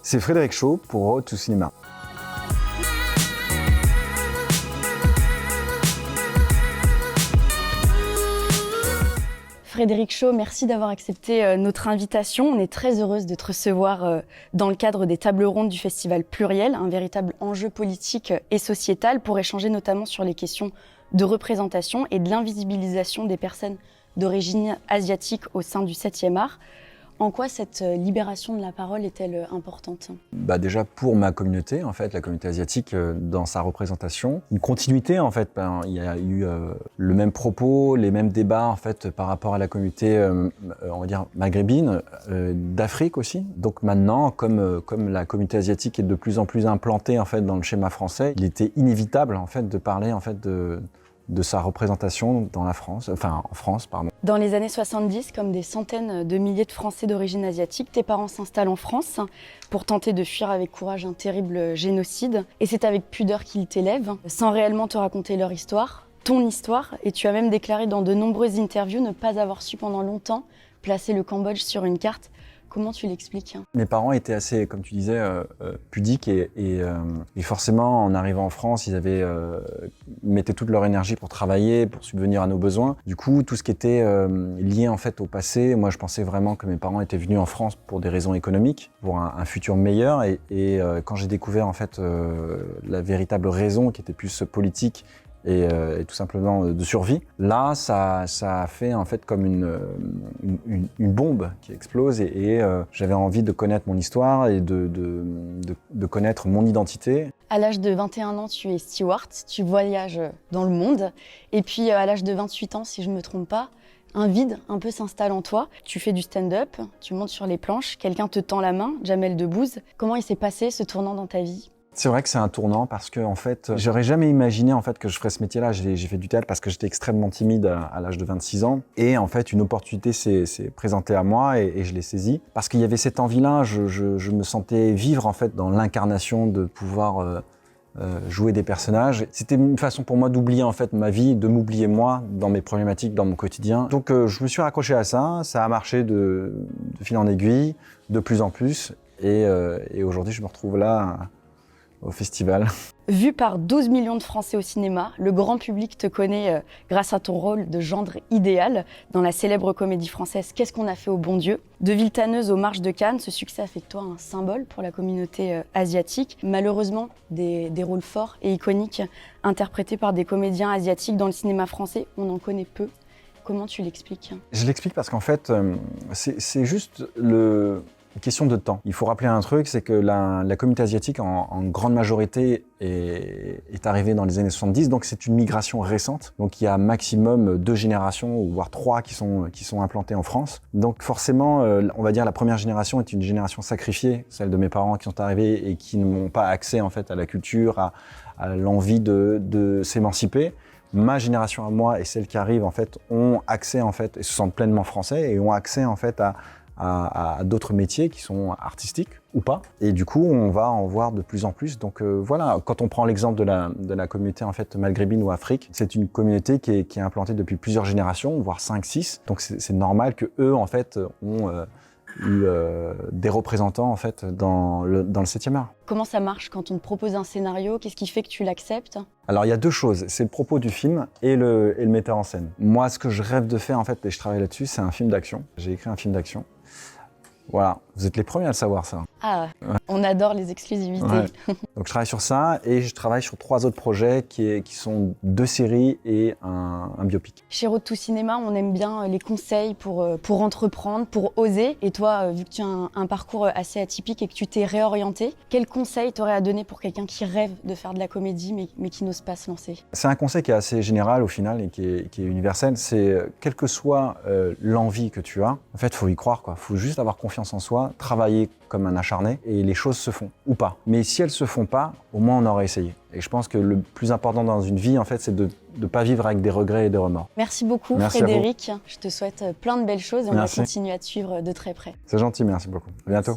C'est Frédéric Shaw pour Road to Cinema. Frédéric Shaw, merci d'avoir accepté notre invitation. On est très heureuse de te recevoir dans le cadre des tables rondes du Festival Pluriel, un véritable enjeu politique et sociétal pour échanger notamment sur les questions de représentation et de l'invisibilisation des personnes d'origine asiatique au sein du 7e art. En quoi cette libération de la parole est-elle importante ? Déjà pour ma communauté, en fait, la communauté asiatique, dans sa représentation, une continuité, en fait. Il y a eu le même propos, les mêmes débats, en fait, par rapport à la communauté, on va dire maghrébine, d'Afrique aussi. Donc maintenant, comme la communauté asiatique est de plus en plus implantée, en fait, dans le schéma français, il était inévitable, en fait, de parler, en fait, de sa représentation dans la France, en France, pardon. Dans les années 70, comme des centaines de milliers de Français d'origine asiatique, tes parents s'installent en France pour tenter de fuir avec courage un terrible génocide. Et c'est avec pudeur qu'ils t'élèvent, sans réellement te raconter leur histoire, ton histoire. Et tu as même déclaré dans de nombreuses interviews ne pas avoir su pendant longtemps placer le Cambodge sur une carte. Comment tu l'expliques ? Mes parents étaient assez, comme tu disais, pudiques et forcément, en arrivant en France, ils mettaient toute leur énergie pour travailler, pour subvenir à nos besoins. Du coup, tout ce qui était lié en fait au passé, moi je pensais vraiment que mes parents étaient venus en France pour des raisons économiques, pour un futur meilleur. Et quand j'ai découvert en fait la véritable raison qui était plus politique et tout simplement de survie. Là, ça a fait en fait comme une bombe qui explose et j'avais envie de connaître mon histoire et de connaître mon identité. À l'âge de 21 ans, tu es steward, tu voyages dans le monde et puis à l'âge de 28 ans, si je ne me trompe pas, un vide un peu s'installe en toi. Tu fais du stand-up, tu montes sur les planches, quelqu'un te tend la main, Jamel Debbouze. Comment il s'est passé ce tournant dans ta vie ? C'est vrai que c'est un tournant parce que en fait, j'aurais jamais imaginé en fait que je ferais ce métier-là. J'ai fait du théâtre parce que j'étais extrêmement timide à l'âge de 26 ans et en fait une opportunité s'est présentée à moi et je l'ai saisie parce qu'il y avait cette envie-là. Je me sentais vivre en fait dans l'incarnation de pouvoir jouer des personnages. C'était une façon pour moi d'oublier en fait ma vie, de m'oublier moi dans mes problématiques, dans mon quotidien. Donc je me suis raccroché à ça. Ça a marché de fil en aiguille, de plus en plus et aujourd'hui je me retrouve là. Au festival. Vu par 12 millions de Français au cinéma, le grand public te connaît grâce à ton rôle de gendre idéal dans la célèbre comédie française « Qu'est-ce qu'on a fait au bon Dieu ?» De Villetaneuse aux Marches de Cannes, ce succès a fait de toi un symbole pour la communauté asiatique. Malheureusement, des rôles forts et iconiques interprétés par des comédiens asiatiques dans le cinéma français, on en connaît peu. Comment tu l'expliques ? Je l'explique parce qu'en fait, c'est juste une question de temps. Il faut rappeler un truc, c'est que la communauté asiatique en grande majorité est arrivée dans les années 70, donc c'est une migration récente. Donc il y a maximum 2 générations, voire 3 qui sont implantées en France. Donc forcément, on va dire la première génération est une génération sacrifiée, celle de mes parents qui sont arrivés et qui n'ont pas accès en fait à la culture, à l'envie de s'émanciper. Ma génération à moi et celle qui arrive en fait ont accès en fait et se sentent pleinement français et ont accès en fait à d'autres métiers qui sont artistiques ou pas. Et du coup, on va en voir de plus en plus. Donc voilà, quand on prend l'exemple de la communauté en fait maghrébine ou Afrique, c'est une communauté qui est implantée depuis plusieurs générations, voire 5-6. Donc c'est normal que eux en fait ont eu des représentants en fait dans le 7e art. Comment ça marche quand on te propose un scénario ? Qu'est-ce qui fait que tu l'acceptes ? Alors il y a 2 choses, c'est le propos du film et le metteur en scène. Moi, ce que je rêve de faire en fait, et je travaille là-dessus, c'est un film d'action. J'ai écrit un film d'action. Voilà, vous êtes les premiers à le savoir ça. Ah, ouais. On adore les exclusivités. Ouais. Donc je travaille sur ça et je travaille sur 3 autres projets qui sont 2 séries et un biopic. Chez Road to Cinema, on aime bien les conseils pour entreprendre, pour oser. Et toi, vu que tu as un parcours assez atypique et que tu t'es réorienté, quel conseil t'aurais à donner pour quelqu'un qui rêve de faire de la comédie mais qui n'ose pas se lancer ? C'est un conseil qui est assez général au final et qui est universel. C'est quelle que soit l'envie que tu as, en fait, il faut y croire, quoi. Faut juste avoir confiance en soi, travailler comme un acharné et les choses se font ou pas. Mais si elles se font pas, au moins on aurait essayé. Et je pense que le plus important dans une vie, en fait, c'est de ne pas vivre avec des regrets et des remords. Merci beaucoup, merci Frédéric. Je te souhaite plein de belles choses et on merci. va continuer à te suivre de très près. C'est gentil, merci beaucoup. À bientôt.